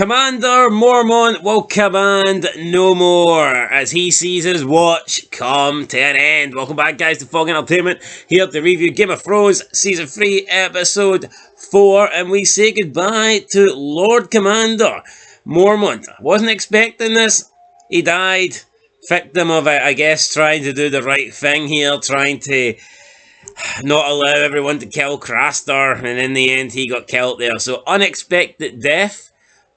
Commander Mormont will command no more as he sees his watch come to an end. Welcome back, guys, to Fog Entertainment, here to review Game of Thrones Season 3, Episode 4, and we say goodbye to Lord Commander Mormont. Wasn't expecting this. He died. Victim of, I guess, trying to do the right thing here, trying to not allow everyone to kill Craster, and in the end he got killed there. So, unexpected death.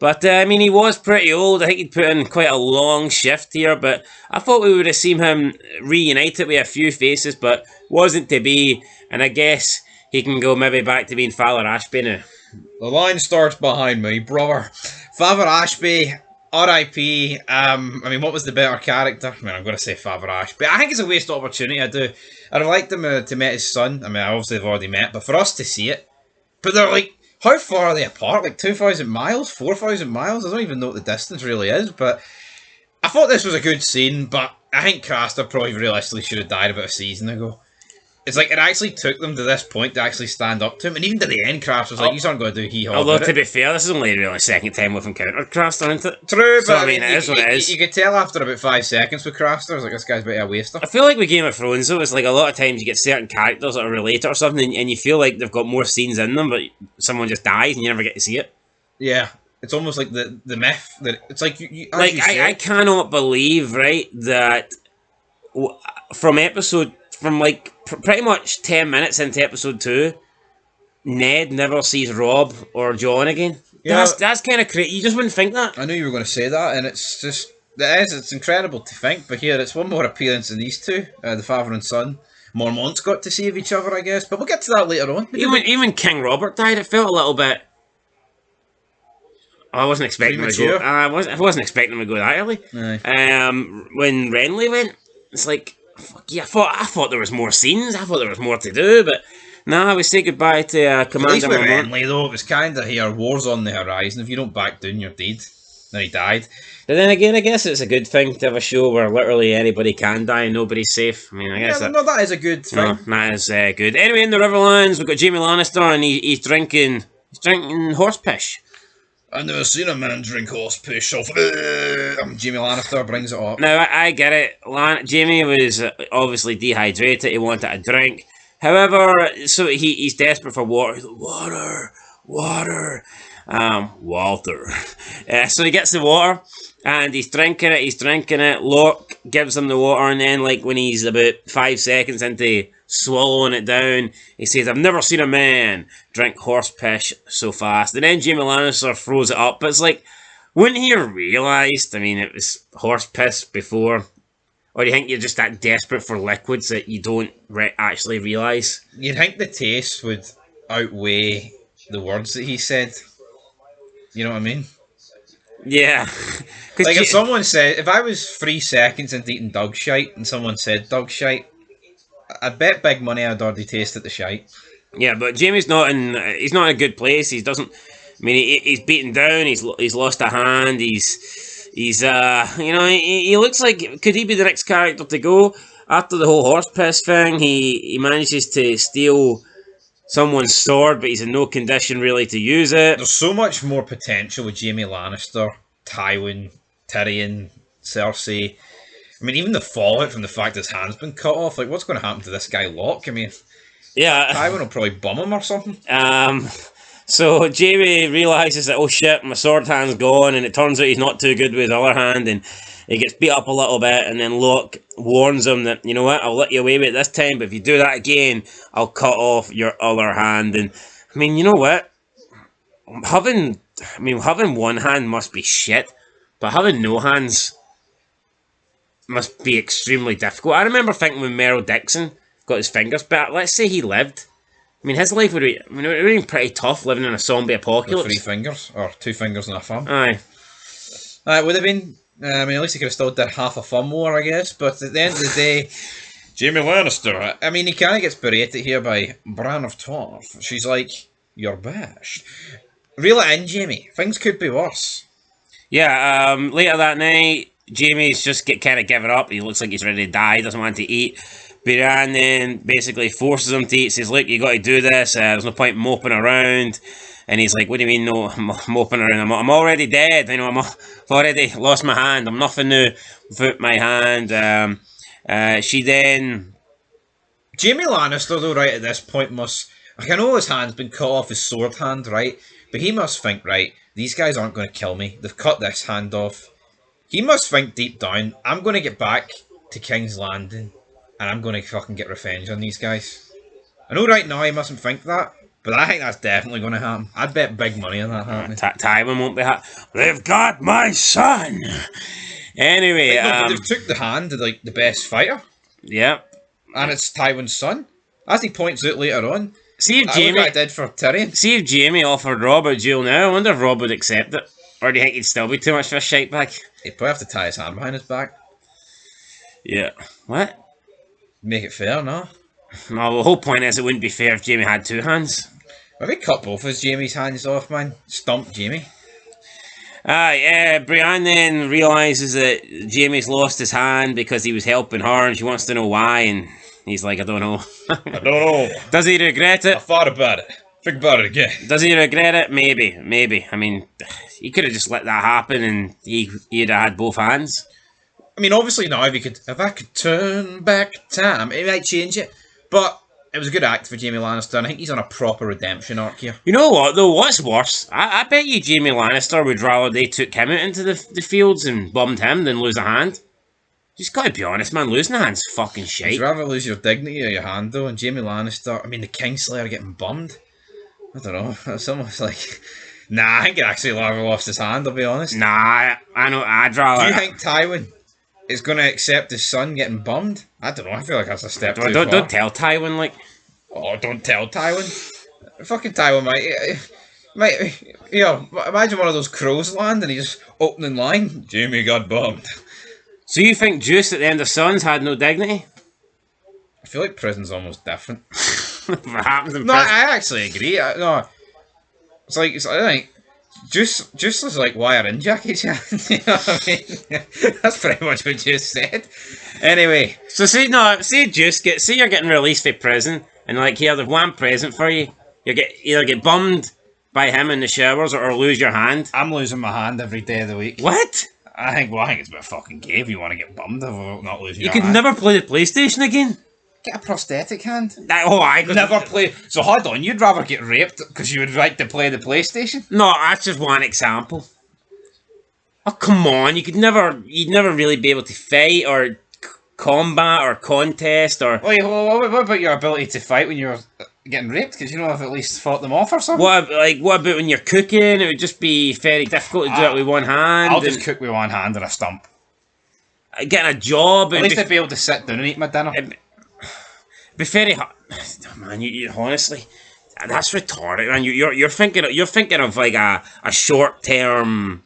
But, I mean, he was pretty old. I think he'd put in quite a long shift here, but I thought we would have seen him reunited with a few faces, but wasn't to be, and I guess he can go maybe back to being Father Ashby now. The line starts behind me, brother. Father Ashby, R.I.P. I mean, what was the better character? I mean, I'm going to say Father Ashby. I think it's a waste of opportunity, I do. I'd have liked him to meet his son. I mean, obviously they've already met, but for us to see it. But they're like, how far are they apart? Like 2,000 miles? 4,000 miles? I don't even know what the distance really is, but I thought this was a good scene, but I think Craster probably realistically should have died about a season ago. It's like it actually took them to this point to actually stand up to him, and even to the end, Craster's like, you aren't going to do hee-haw. Although, to be fair, this is only really the second time we've encountered Craster, isn't it? True, so, but I mean, it is what it is. You could tell after about 5 seconds with Craster, I was like, this guy's a bit of a waster. I feel like with Game of Thrones, though, it's like a lot of times you get certain characters that are related or something, and you feel like they've got more scenes in them, but someone just dies and you never get to see it. Yeah. It's almost like the myth that it's like I cannot believe, right, that from like pretty much 10 minutes into episode 2, Ned never sees Rob or Jon again. Yeah, that's kind of crazy. You just wouldn't think that. I knew you were going to say that, and it's just it's incredible to think. But here, it's one more appearance than these two, the father and son. Mormont's got to save each other, I guess, but we'll get to that later on. Even King Robert died. It felt a little bit. I wasn't expecting him to go. I wasn't expecting him to go that early. Aye. When Renly went, it's like, fuck yeah, I thought there was more scenes. I thought there was more to do, but nah, we say goodbye to Commander Mormont. Renly, though, it was kind of here, war's on the horizon. If you don't back down, you're dead. Then he died. But then again, I guess it's a good thing to have a show where literally anybody can die and nobody's safe. I mean, I guess that is a good thing. No, that is good. Anyway, in the Riverlands, we've got Jaime Lannister, and he's drinking horse piss. I've never seen a man drink horse piss. So Jaime Lannister brings it up. Now, I get it. Jaime was obviously dehydrated. He wanted a drink. However, so he's desperate for water. He's like, water. Walter. So he gets the water, and he's drinking it. Locke gives him the water, and then, like, when he's about 5 seconds into swallowing it down, he says, I've never seen a man drink horse piss so fast. And then Jaime Lannister throws it up, but it's like, wouldn't he have realised, I mean, it was horse piss before? Or do you think you're just that desperate for liquids that you don't actually realise? You'd think the taste would outweigh the words that he said. You know what I mean? Yeah. Like if someone said, if I was 3 seconds into eating dog shite and someone said dog shite, I'd bet big money I'd already tasted the shite. Yeah, but Jaime's not in a good place. He doesn't. I mean, he's beaten down. He's lost a hand. He's he looks like, could he be the next character to go after the whole horse piss thing? He manages to steal someone's sword, but he's in no condition really to use it. There's so much more potential with Jaime Lannister, Tywin, Tyrion, Cersei. I mean, even the fallout from the fact his hand's been cut off. Like, what's going to happen to this guy, Locke? I mean, yeah, Tywin will probably bum him or something. So Jaime realises that, oh shit, my sword hand's gone, and it turns out he's not too good with his other hand, and he gets beat up a little bit, and then Locke warns him that, you know what, I'll let you away with it this time, but if you do that again, I'll cut off your other hand. And I mean, you know what? Having one hand must be shit, but having no hands must be extremely difficult. I remember thinking when Merle Dixon got his fingers back, let's say he lived. I mean, his life would be, it would have been pretty tough living in a zombie apocalypse. With 3 fingers, or 2 fingers and a thumb. Aye. It would have been, I mean, at least he could have still did half a thumb more, I guess, but at the end of the day, Jaime Lannister, I mean, he kind of gets berated here by Bran of Tarth. She's like, you're bashed. Reel it in, Jaime. Things could be worse. Yeah, later that night, Jaime's just kind of given up. He looks like he's ready to die. He doesn't want to eat. Brienne then basically forces him to eat, says, look, you got to do this, there's no point moping around. And he's like, what do you mean no moping around? I'm already dead, you know, I've already lost my hand, I'm nothing new without my hand. She then... Jaime Lannister, though, right, at this point must... Like, I know his hand's been cut off, his sword hand, right? But he must think, right, these guys aren't going to kill me. They've cut this hand off. He must think deep down, I'm going to get back to King's Landing and I'm going to fucking get revenge on these guys. I know right now he mustn't think that, but I think that's definitely going to happen. I'd bet big money on that happening. Tywin won't be happy. They've got my son! Anyway, but they've took the hand of, like, the best fighter. Yep. And it's Tywin's son. As he points out later on. See if Jaime... I did for Tyrion. See if Jaime offered Rob a duel now. I wonder if Rob would accept it. Or do you think he'd still be too much for a shite bag? He'd probably have to tie his hand behind his back. Yeah. What? Make it fair, no? No, the whole point is it wouldn't be fair if Jaime had two hands. Maybe cut both his Jaime's hands off, man. Stump Jaime. Brienne then realises that Jaime's lost his hand because he was helping her and she wants to know why, and he's like, I don't know. I don't know. Does he regret it? I thought about it. Think about it again. Does he regret it? Maybe. I mean, he could have just let that happen and he'd have had both hands. I mean, obviously now if I could turn back time, it might change it. But it was a good act for Jaime Lannister, and I think he's on a proper redemption arc here. You know what, though? What's worse? I bet you Jaime Lannister would rather they took him out into the fields and bummed him than lose a hand. Just gotta be honest, man. Losing a hand's fucking shite. You'd rather lose your dignity or your hand, though, and Jaime Lannister... I mean, the Kingslayer getting bummed. I don't know. It's almost like... Nah, I think he'd actually rather lost his hand, I'll be honest. Nah, I know. I'd rather... Do you think Tywin is going to accept his son getting bummed? I don't know. I feel like that's a step too far. Don't tell Tywin, like... Oh, don't tell Tywin. Fucking Tywin, mate. You know, imagine one of those crows land and he's just opening line. Jaime got bummed. So you think Juice at the end of Sons had no dignity? I feel like prison's almost different. What happens in No, prison? I actually agree. I think Juice is like wire in Jackie Chan. You know what I mean? That's pretty much what Juice said. Anyway. So say Juice you're getting released from prison and like here they've one present for you. You either get bummed by him in the showers or lose your hand. I'm losing my hand every day of the week. What? I think it's a bit fucking gay if you want to get bummed over not losing your hand. You could never play the PlayStation again? Get a prosthetic hand. I could never play. So hold on, you'd rather get raped because you would like to play the PlayStation? No, that's just one example. Oh come on, you'd never really be able to fight or combat or contest or. Wait, what about your ability to fight when you're getting raped? Because you know I've at least fought them off or something. What about when you're cooking? It would just be very difficult to do it with one hand. I'll just cook with one hand and a stump. Getting a job. At least I'd be able to sit down and eat my dinner. Be very hard, man. You honestly, that's retarded, man. You're thinking of like a short term.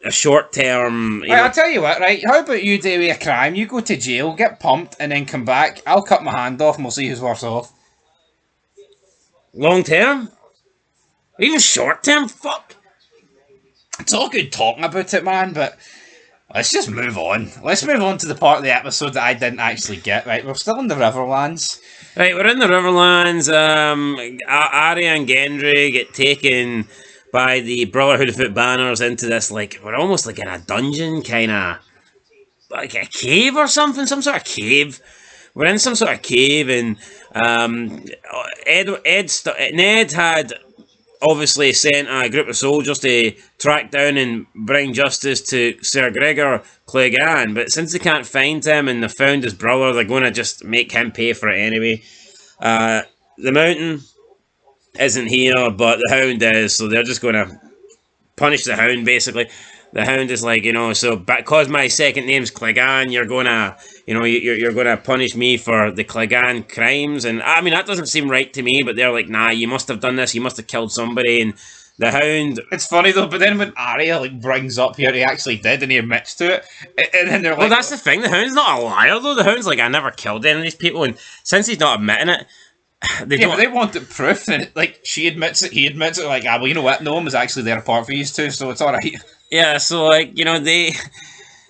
Right, I'll tell you what. Right, how about you do a crime? You go to jail, get pumped, and then come back. I'll cut my hand off, and we'll see who's worse off. Long term, even short term. Fuck. It's all good talking about it, man, but. Let's just move on. Let's move on to the part of the episode that I didn't actually get, right? We're still in the Riverlands. Right, we're in the Riverlands. Arya and Gendry get taken by the Brotherhood of Foot Banners into this, like, we're almost like in a dungeon, kind of, like a cave or something, some sort of cave. We're in some sort of cave, and Ned had obviously sent a group of soldiers to track down and bring justice to Sir Gregor Clegane, but since they can't find him and they found his brother, they're going to just make him pay for it anyway. The Mountain isn't here, but the Hound is, so they're just going to punish the Hound, basically. The Hound is like, so because my second name's Clegane, you're going to, you're going to punish me for the Clegane crimes. And I mean, that doesn't seem right to me, but they're like, nah, you must have done this. You must have killed somebody. And the Hound... It's funny though, but then when Arya brings up here, he actually did and he admits to it. And then they're like... Well, that's the thing. The Hound's not a liar though. The Hound's like, I never killed any of these people. And since he's not admitting it, but they wanted proof. And she admits it, he admits it. Well, you know what? No one was actually there apart for you two, so it's alright. Yeah, so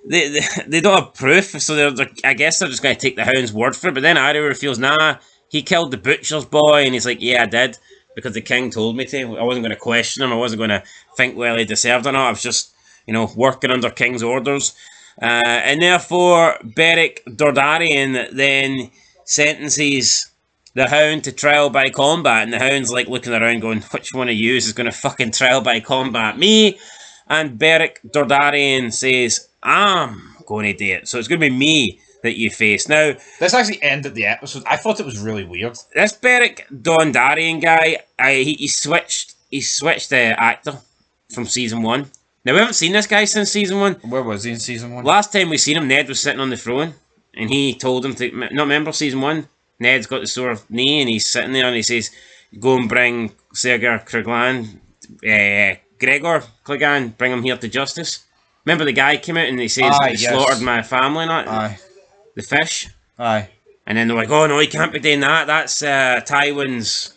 they don't have proof, so I guess they're just going to take the Hound's word for it. But then Arya feels, nah, he killed the butcher's boy, and he's like, yeah, I did, because the king told me to. I wasn't going to question him. I wasn't going to think whether he deserved or not. I was just, working under king's orders. And therefore, Beric Dondarrion then sentences the Hound to trial by combat, and the Hound's like looking around going, which one of you is going to fucking trial by combat me? And Beric Dondarrion says, I'm going to do it. So it's going to be me that you face. Now, this actually ended the episode. I thought it was really weird. This Beric Dondarrion guy, he switched the actor from season 1. Now, we haven't seen this guy since season 1. Where was he in season 1? Last time we seen him, Ned was sitting on the throne, and he told him to, not remember season 1, Ned's got the sore knee, and he's sitting there, and he says, go and bring Serger Gregor Clegane, bring him here to justice. Remember the guy came out and he says, slaughtered my family, not the fish? Aye. And then they're like, oh no, he can't be doing that, that's Tywin's,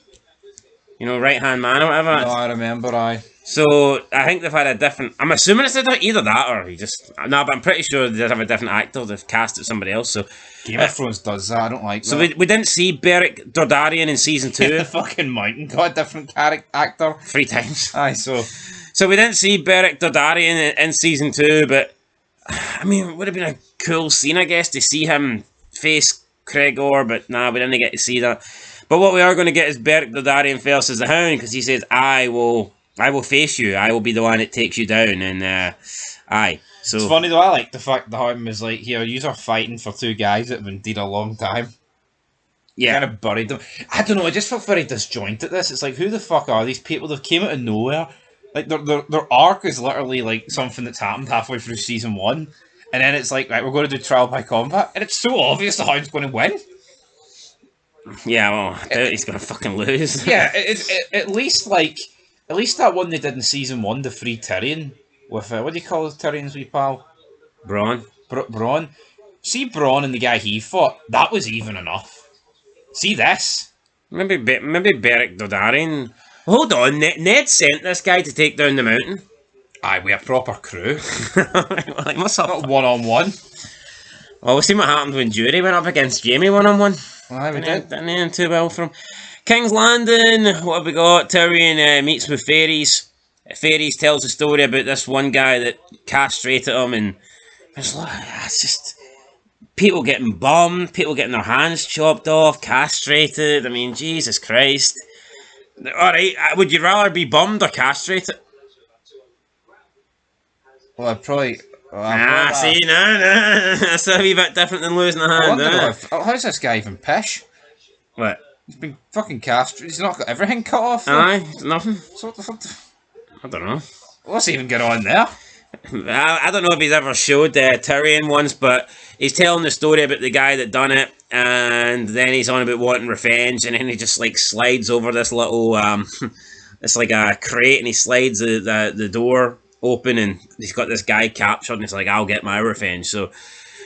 right-hand man or whatever. No, I remember, aye. So, I think they've had a different... I'm assuming it's either that or he just... No, but I'm pretty sure they have a different actor. They've cast it somebody else, so... Game of Thrones does that, I don't like that. So, we didn't see Beric Dondarrion in season 2. The fucking mountain got a different actor. 3 times. Aye, so... So, we didn't see Beric Dondarrion in season 2, but... I mean, it would have been a cool scene, I guess, to see him face Gregor, but nah, we didn't get to see that. But what we are going to get is Beric Dondarrion versus the Hound, because he says, I will face you. I will be the one that takes you down. And, aye. So it's funny, though. I like the fact that Jaime was like, here, you are fighting for 2 guys that have been dead a long time. Yeah. Kind of buried them. I don't know, I just felt very disjointed, this. It's like, who the fuck are these people? They've came out of nowhere. Like, their arc is literally, like, something that's happened halfway through season 1. And then it's like, right, we're going to do trial by combat. And it's so obvious the Hound's going to win. Yeah, well, I doubt he's going to fucking lose. Yeah, at least that one they did in season 1, the free Tyrion, with, what do you call Tyrion's wee pal? Bronn. Bronn. See Bronn and the guy he fought, that was even enough. See this? Maybe Beric Dondarrion. Hold on, Ned sent this guy to take down the mountain. Aye, we a proper crew. Like, what's up? Not one-on-one. Well, we've seen what happened when Jury went up against Jaime one-on-one. Aye, we did. Didn't end too well for him. King's Landing, what have we got? Tyrion meets with Fairies. Fairies tells a story about this one guy that castrated him, and it's just people getting bummed, people getting their hands chopped off, castrated. I mean, Jesus Christ. Alright, would you rather be bummed or castrated? Well, I'd probably... see, no. That's a wee bit different than losing a hand, how's this guy even pish? What? He's been fucking castrated. He's not got everything cut off. Aye, nothing. So what the fuck? I don't know. What's even going on there? I don't know if he's ever showed Tyrion once, but he's telling the story about the guy that done it, and then he's on about wanting revenge, and then he just like slides over this little, it's like a crate, and he slides the door open, and he's got this guy captured, and he's like, I'll get my revenge. So,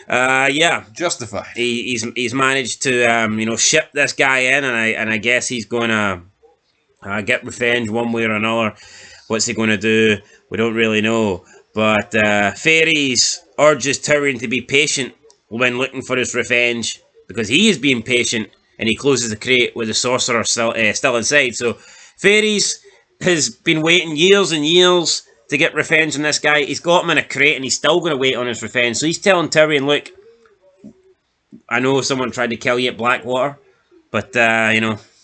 yeah, justified. He's managed to ship this guy in, and I guess he's going to get revenge one way or another. What's he going to do? We don't really know. But Fairies urges Tyrion to be patient when looking for his revenge, because he is being patient, and he closes the crate with the sorcerer still inside. So Fairies has been waiting years and years to get revenge on this guy. He's got him in a crate, and he's still going to wait on his revenge. So he's telling Tyrion, look, I know someone tried to kill you at Blackwater, but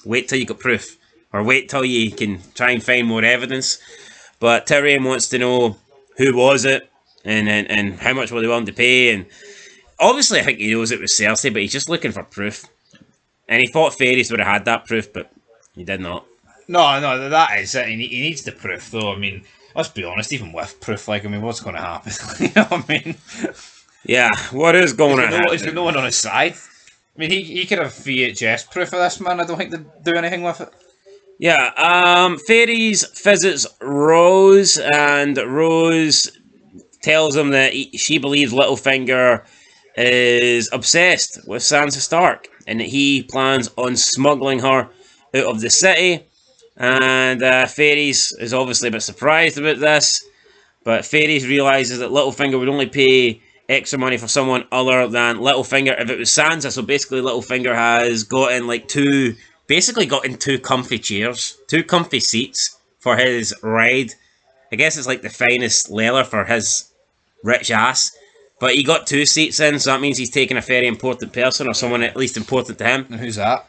wait till you got proof, or wait till you can try and find more evidence. But Tyrion wants to know who was it, and how much were they willing to pay, and obviously I think he knows it was Cersei, but he's just looking for proof. And he thought Fairies would have had that proof, but he did not. No, that is it. He needs the proof, though. I mean, let's be honest, even with proof, what's going to happen? You know what I mean? Yeah, what is going to happen? Is there no one on his side? I mean, he could have VHS proof of this, man. I don't think they'd do anything with it. Yeah, Fairies visits Rose, and Rose tells him that she believes Littlefinger is obsessed with Sansa Stark, and that he plans on smuggling her out of the city. And Fairies is obviously a bit surprised about this, but Fairies realises that Littlefinger would only pay extra money for someone other than Littlefinger. If it was Sansa, so basically Littlefinger has gotten like two comfy chairs, two comfy seats for his ride. I guess it's like the finest leather for his rich ass. But he got two seats in, so that means he's taking a very important person or someone at least important to him. And who's that?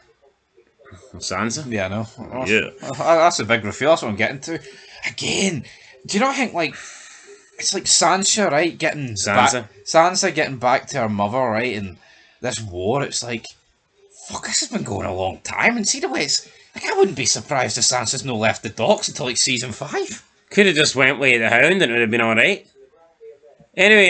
Sansa? Yeah, I know. Yeah. That's a big reveal. That's what I'm getting to. Again, do you not think, like, it's like Sansa, right? Sansa getting back to her mother, right? And this war, it's like, fuck, this has been going a long time. And see the way it's, like, I wouldn't be surprised if Sansa's no left the docks until, like, season 5. Could have just went with the Hound and it would have been alright. Anyway,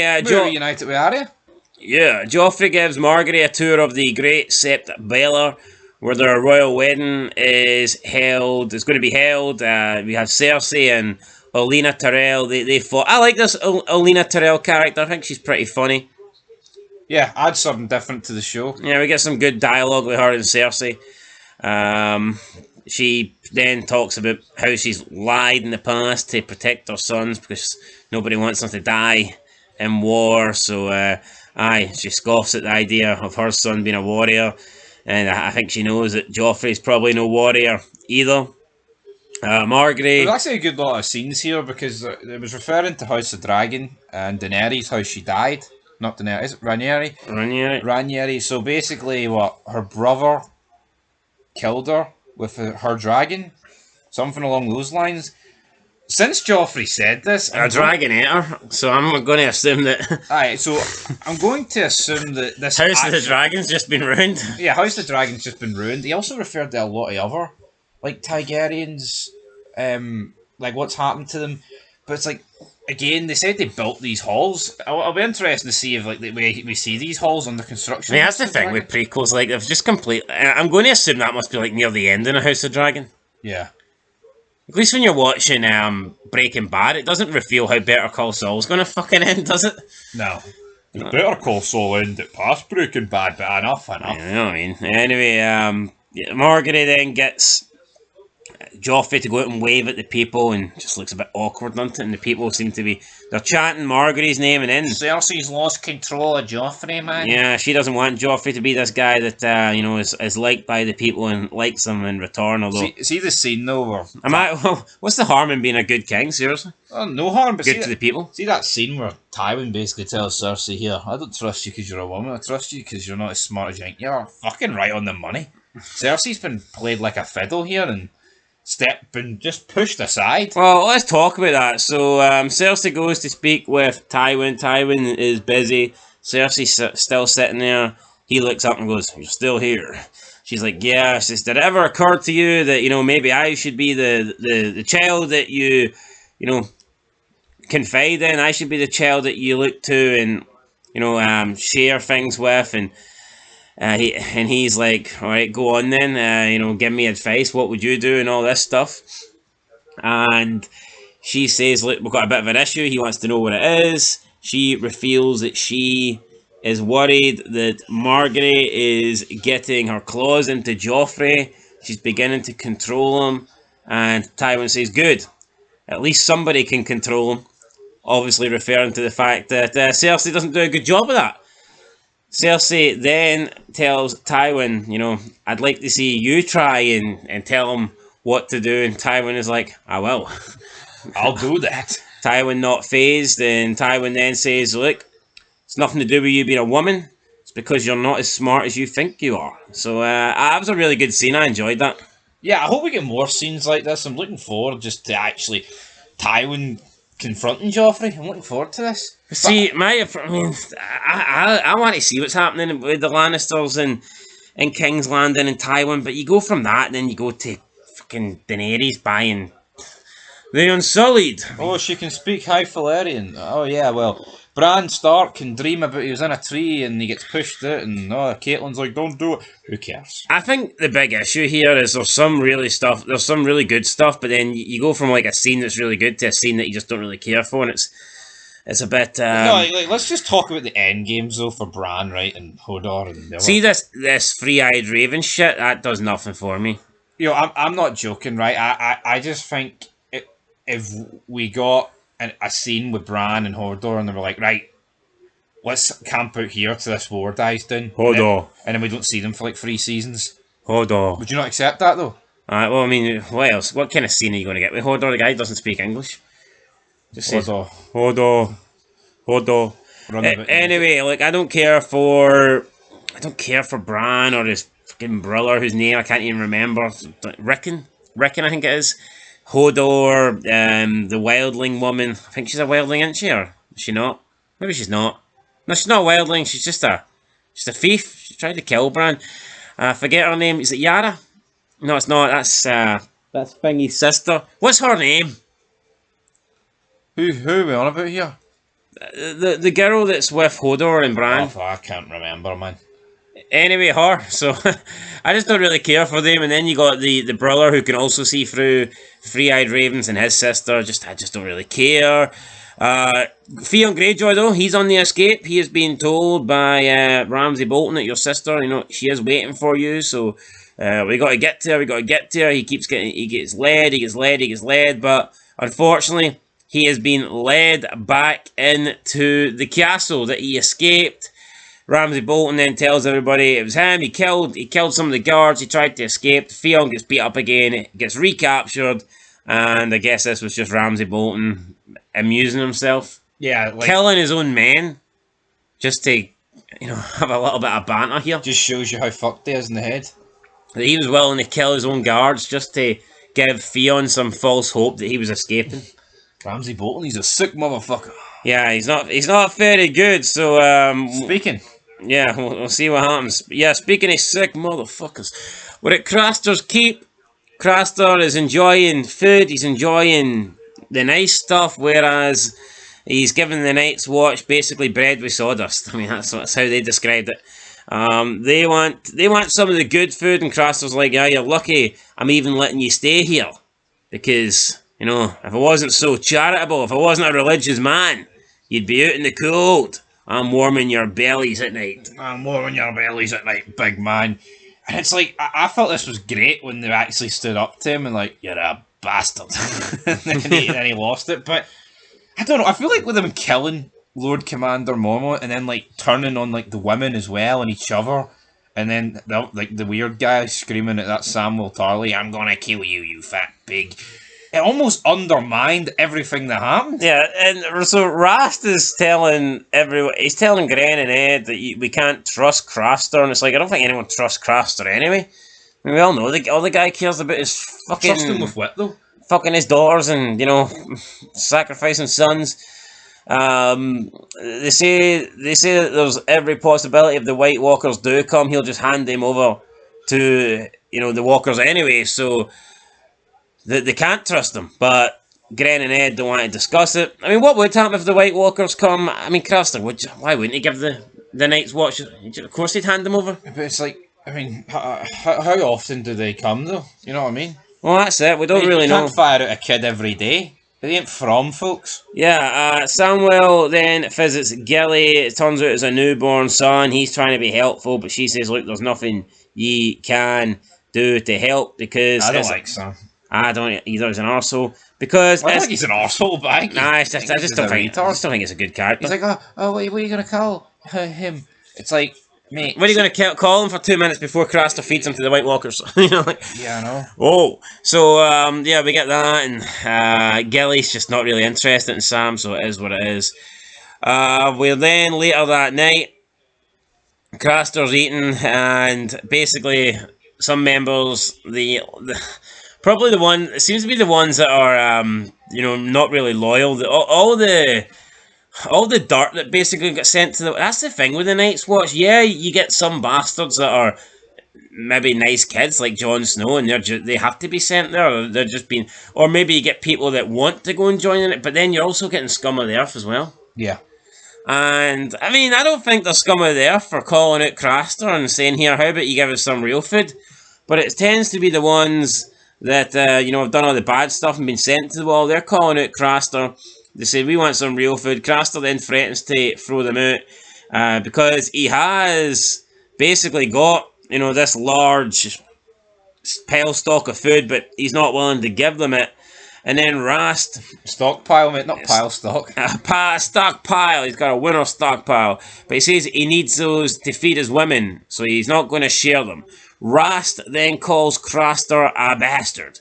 United with Arya? Yeah, Joffrey gives Margaery a tour of the Great Sept Baelor, where their royal wedding is held. It's going to be held. We have Cersei and Olenna Tyrell. They fought. I like this Olenna Tyrell character. I think she's pretty funny. Yeah, add something different to the show. Yeah, we get some good dialogue with her and Cersei. She then talks about how she's lied in the past to protect her sons because nobody wants them to die in war. So, she scoffs at the idea of her son being a warrior. And I think she knows that Joffrey's probably no warrior either. Margaery... There's actually a good lot of scenes here because it was referring to House of Dragon and Daenerys, how she died. Not Daenerys, is it Rhaenyra? Rhaenyra. So basically, her brother killed her with her dragon? Something along those lines. Since Joffrey said this... A dragon ate her, so I'm going to assume that... Alright, so I'm going to assume that this... House of the Dragon's just been ruined? Yeah, House of the Dragon's just been ruined. He also referred to a lot of other, like, Targaryens, like, what's happened to them. But it's like, again, they said they built these halls. I'll be interested to see if, like, we see these halls under construction. I mean, that's the thing with prequels, like, they've just completely... I'm going to assume that must be, like, near the ending of House of Dragon. Yeah. At least when you're watching Breaking Bad, it doesn't reveal how Better Call Saul's going to fucking end, does it? No. Better Call Saul ended past Breaking Bad, but enough. You know what I mean? Anyway, Margaery then gets Joffrey to go out and wave at the people and just looks a bit awkward, doesn't it? And the people seem to be... They're chanting Margaery's name and then... Cersei's lost control of Joffrey, man. Yeah, she doesn't want Joffrey to be this guy that, is liked by the people and likes them in return, although... See the scene, though, where... What's the harm in being a good king, seriously? Oh, no harm, but good to the people. See that scene where Tywin basically tells Cersei here, I don't trust you because you're a woman, I trust you because you're not as smart as you think. You're fucking right on the money. Cersei's been played like a fiddle here and... been just pushed aside. Well, let's talk about that. So, Cersei goes to speak with Tywin. Tywin is busy. Cersei's still sitting there. He looks up and goes, "You're still here." She's like, "Yeah." She says, "Did it ever occur to you that, maybe I should be the child that you confide in? I should be the child that you look to and, share things with?" And he's like, "All right, go on then. Give me advice. What would you do?" And all this stuff. And she says, "Look, we've got a bit of an issue." He wants to know what it is. She reveals that she is worried that Margaery is getting her claws into Joffrey. She's beginning to control him. And Tywin says, "Good. At least somebody can control him." Obviously referring to the fact that Cersei doesn't do a good job of that. Cersei then tells Tywin, "I'd like to see you try and tell him what to do." And Tywin is like, "I will." I'll do that. Tywin not phased, and Tywin then says, "Look, it's nothing to do with you being a woman. It's because you're not as smart as you think you are." So that was a really good scene. I enjoyed that. Yeah, I hope we get more scenes like this. I'm looking forward just to actually Tywin confronting Joffrey. I'm looking forward to this. See, I want to see what's happening with the Lannisters in King's Landing and Tywin, but you go from that and then you go to fucking Daenerys buying the Unsullied. Oh, she can speak High Valyrian. Oh yeah, well, Bran Stark can dream about he was in a tree and he gets pushed out and Caitlyn's like, "Don't do it." Who cares? I think the big issue here is there's some really good stuff, but then you go from like a scene that's really good to a scene that you just don't really care for, and it's a bit... let's just talk about the end games, though, for Bran, right, and Hodor and... See this Three-Eyed Raven shit? That does nothing for me. I'm not joking, right? I just think if we got a scene with Bran and Hodor and they were like, right, let's camp out here till this war dies down. Hold on. And then we don't see them for like 3 seasons. Hold on. Would you not accept that though? Alright, well, I mean, what else? What kind of scene are you going to get with Hodor? The guy doesn't speak English. Just says, Hodor. Anyway, like, I don't care for Bran or his fucking brother, whose name I can't even remember. Rickon, I think it is. Hodor, the wildling woman. I think she's a wildling, isn't she? Or is she not? Maybe she's not. No, she's not a wildling. She's just a thief. She tried to kill Bran. I forget her name. Is it Yara? No, it's not. That's Thingy's sister. What's her name? Who are we on about here? The girl that's with Hodor and Bran. Oh, I can't remember, man. Anyway, her. So I just don't really care for them. And then you got the brother who can also see through three-eyed ravens, and his sister. I just don't really care. Theon Greyjoy though, he's on the escape. He has been told by Ramsay Bolton that your sister, she is waiting for you. So we got to get to her. He gets led, but unfortunately, he has been led back into the castle that he escaped. Ramsay Bolton then tells everybody it was him. He killed some of the guards. He tried to escape. Theon gets beat up again. Gets recaptured, and I guess this was just Ramsay Bolton amusing himself. Yeah, killing his own men, just to have a little bit of banter here. Just shows you how fucked he is in the head. That he was willing to kill his own guards just to give Theon some false hope that he was escaping. Ramsay Bolton, he's a sick motherfucker. Yeah, he's not very good. So speaking. Yeah, we'll see what happens. Yeah, speaking of sick motherfuckers, we're at Craster's Keep. Craster is enjoying food. He's enjoying the nice stuff, whereas he's giving the Night's Watch basically bread with sawdust. I mean, that's how they described it. They want some of the good food, and Craster's like, yeah, you're lucky I'm even letting you stay here, because if I wasn't so charitable, if I wasn't a religious man, you'd be out in the cold. I'm warming your bellies at night. I'm warming your bellies at night, big man. And it's like, I felt this was great when they actually stood up to him and like, you're a bastard. and then he lost it. But I don't know, I feel like with him killing Lord Commander Momo and then like turning on like the women as well and each other, and then the weird guy screaming at that Samuel Tarly, I'm gonna kill you, you fat pig. It almost undermined everything that happened. Yeah, and so Rast is telling everyone, he's telling Gren and Ed that we can't trust Craster, and it's like, I don't think anyone trusts Craster anyway. I mean, we all know all the guy cares about is fucking... Trust him with what, though? Fucking his daughters and, sacrificing sons. They say that there's every possibility if the White Walkers do come, he'll just hand them over to, the Walkers anyway, so... They can't trust them, but Gren and Ed don't want to discuss it. I mean, what would happen if the White Walkers come? I mean, Craster, why wouldn't he give the Night's Watch? Of course he'd hand them over. But it's like, I mean, how often do they come, though? You know what I mean? Well, that's it. We don't really know. You can't fire out a kid every day. They ain't from, folks. Yeah, Samuel then visits Gilly. It turns out it's a newborn son. He's trying to be helpful, but she says, look, there's nothing ye can do to help, because... I don't like Sam. I don't either. He's an arsehole. Because I don't think he's an arsehole, but nah, I just don't think it's a good character. He's like, what are you going to call him? It's like, mate. What are you going to call him for 2 minutes before Craster feeds him to the White Walkers? Yeah, I know. Oh, so yeah, we get that, and Gilly's just not really interested in Sam, so it is what it is. We're then later that night, Craster's eating, and basically some members, probably it seems to be the ones that are, not really loyal. All the dirt that basically got sent to that's the thing with the Night's Watch. Yeah, you get some bastards that are maybe nice kids like Jon Snow, and they have to be sent there. Or they're just being, or maybe you get people that want to go and join in it, but then you're also getting scum of the earth as well. Yeah. And, I mean, I don't think they're scum of the earth for calling out Craster and saying, here, how about you give us some real food? But it tends to be the ones that, have done all the bad stuff and been sent to the wall. They're calling out Craster. They say, we want some real food. Craster then threatens to throw them out because he has basically got, this large pile stock of food, but he's not willing to give them it. And then Rast... Stockpile, mate, not pile stock. Stockpile. He's got a winter stockpile. But he says he needs those to feed his women, so he's not going to share them. Rast then calls Craster a bastard,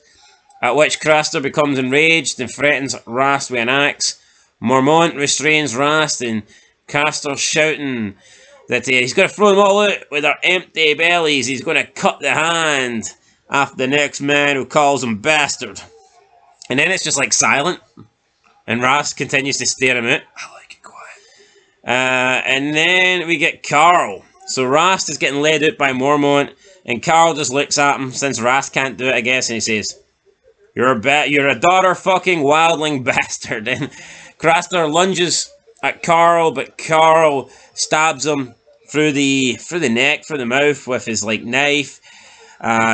at which Craster becomes enraged and threatens Rast with an axe. Mormont restrains Rast, and Craster's shouting that he's going to throw them all out with their empty bellies. He's going to cut the hand after the next man who calls him bastard. And then it's just like silent, and Rast continues to stare him out. I like it quiet. And then we get Carl. So Rast is getting led out by Mormont, and Carl just looks at him, since Rast can't do it, I guess, and he says, You're a daughter fucking wildling bastard. And Craster lunges at Carl, but Carl stabs him through the neck, through the mouth with his like knife.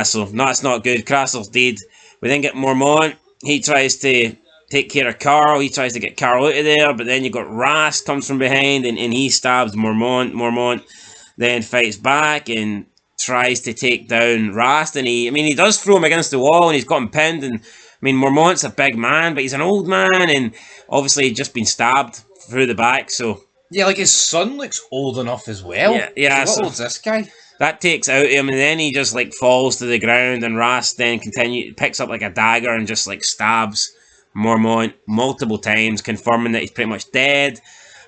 So that's not good. Craster's dead. We then get Mormont. He tries to take care of Carl. He tries to get Carl out of there, but then you got Rast comes from behind and he stabs Mormont. Mormont then fights back and tries to take down Rast, and he does throw him against the wall, and he's got him pinned. And Mormont's a big man, but he's an old man, and obviously he'd just been stabbed through the back. So yeah, like his son looks old enough as well. Yeah. So what old's this guy? That takes out him, and then he just like falls to the ground, and Rast then picks up like a dagger and just like stabs Mormont multiple times, confirming that he's pretty much dead.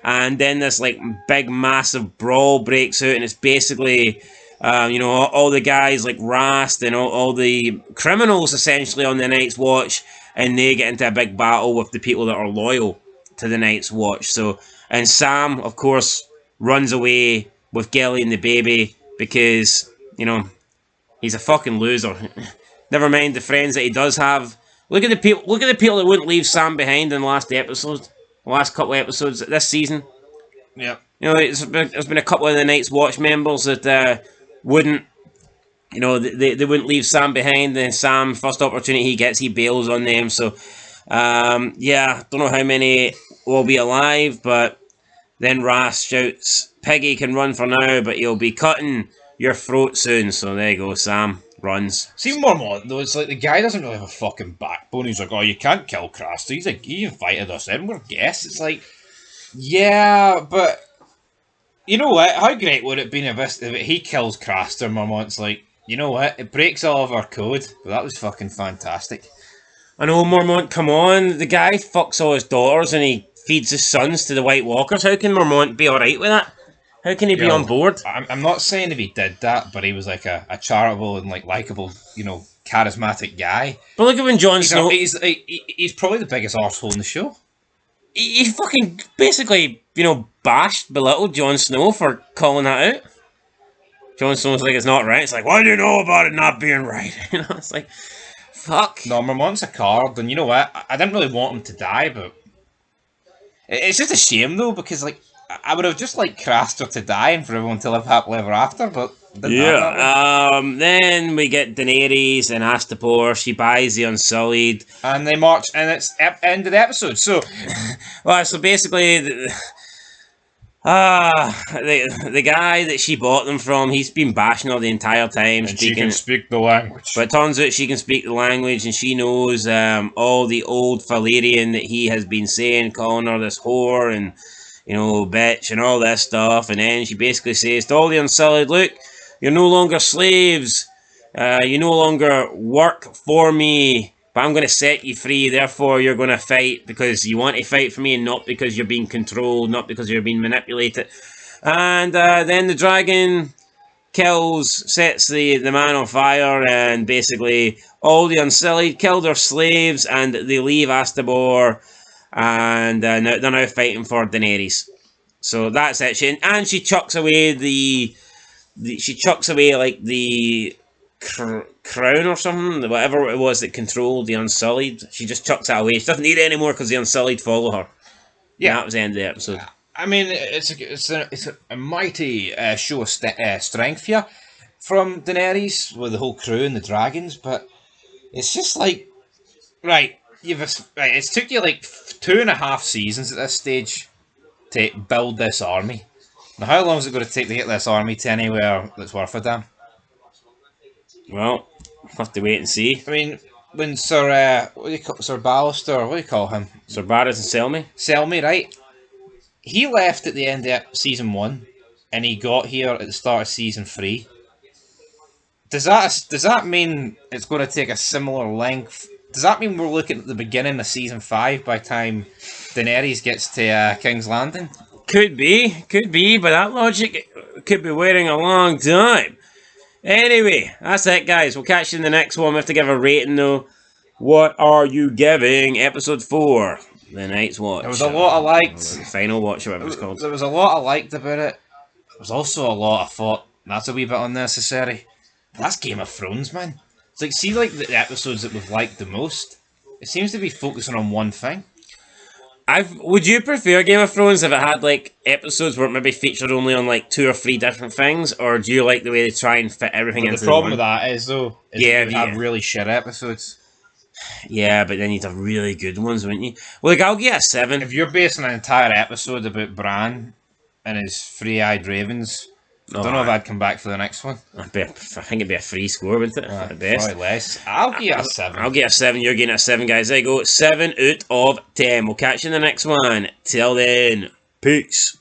And then this like big massive brawl breaks out, and it's basically all the guys like Rast and all the criminals essentially on the Night's Watch, and they get into a big battle with the people that are loyal to the Night's Watch. So, and Sam, of course, runs away with Gilly and the baby because, he's a fucking loser. Never mind the friends that he does have. Look at the people that wouldn't leave Sam behind in the last couple of episodes this season. Yeah. There's been a couple of the Night's Watch members that wouldn't, they wouldn't leave Sam behind. And Sam, first opportunity he gets, he bails on them. So, don't know how many will be alive, but then Rast shouts, Piggy can run for now, but he'll be cutting your throat soon. So there you go, Sam runs. See, Mormont, though, it's like the guy doesn't really have a fucking backbone. He's like, oh, you can't kill Craster. He's like, he invited us in, we're guests. It's like, yeah, but you know what? How great would it have been if he kills Craster? Mormont's like, you know what? It breaks all of our code. But that was fucking fantastic. I know, Mormont, come on. The guy fucks all his daughters and he feeds his sons to the White Walkers. How can Mormont be alright with that? How can he be on board? I'm not saying if he did that, but he was like a charitable and like likable, charismatic guy. But look at when Jon Snow... He's probably the biggest arsehole in the show. He fucking basically, belittled Jon Snow for calling that out. Jon Snow's like, it's not right. It's like, what do you know about it not being right? It's like, fuck. No, Mormont's a card, and you know what? I didn't really want him to die, but it's just a shame though, because like I would have just liked Craster to die and for everyone to live happily ever after, but then we get Daenerys and Astapor. She buys the Unsullied, and they march, and it's end of the episode. So, so basically, the guy that she bought them from, he's been bashing her the entire time. And she can speak the language. But it turns out she can speak the language, and she knows all the old Valyrian that he has been saying, calling her this whore and bitch and all this stuff. And then she basically says to all the Unsullied, look, you're no longer slaves. You no longer work for me, but I'm going to set you free. Therefore, you're going to fight because you want to fight for me and not because you're being controlled, not because you're being manipulated. And then the dragon sets the man on fire, and basically all the Unsullied kill their slaves, and they leave Astapor, and they're now fighting for Daenerys. So that's it. She chucks away the crown or something, whatever it was that controlled the Unsullied. She just chucks it away. She doesn't need it anymore because the Unsullied follow her. Yeah, and that was the end of the episode. I mean, it's a mighty show of strength here from Daenerys with the whole crew and the dragons, but it's just like, it's took you like 2.5 seasons at this stage to build this army. Now, how long is it going to take to get this army to anywhere that's worth a damn? Well, we'll have to wait and see. I mean, when Sir what do you call Sir Ballister? What do you call him? Sir Barris and Selmy? Selmy, right? He left at the end of season 1, and he got here at the start of season 3. Does that mean it's going to take a similar length? Does that mean we're looking at the beginning of season 5 by the time Daenerys gets to King's Landing? Could be, but that logic could be waiting a long time. Anyway, that's it, guys. We'll catch you in the next one. We have to give a rating, though. What are you giving episode 4, The Night's Watch? There was a lot I liked. Final Watch, or whatever it's called. There was a lot I liked about it. There was also a lot I thought, that's a wee bit unnecessary. But that's Game of Thrones, man. It's like, see, like, the episodes that we've liked the most, it seems to be focusing on one thing. Would you prefer Game of Thrones if it had like episodes where it maybe featured only on like 2 or 3 different things, or do you like the way they try and fit everything into the problem one? with that is though, you have really shit episodes. Yeah, but then you'd have really good ones, wouldn't you? Well, like I'll get a 7. If you're basing an entire episode about Bran and his 3-eyed ravens, I don't know if I'd come back for the next one. I think it'd be a 3 score, wouldn't it? At the best. Probably less. I'll give it a 7. I'll get a 7. You're getting a 7, guys. There you go. 7 out of 10. We'll catch you in the next one. Till then, peace.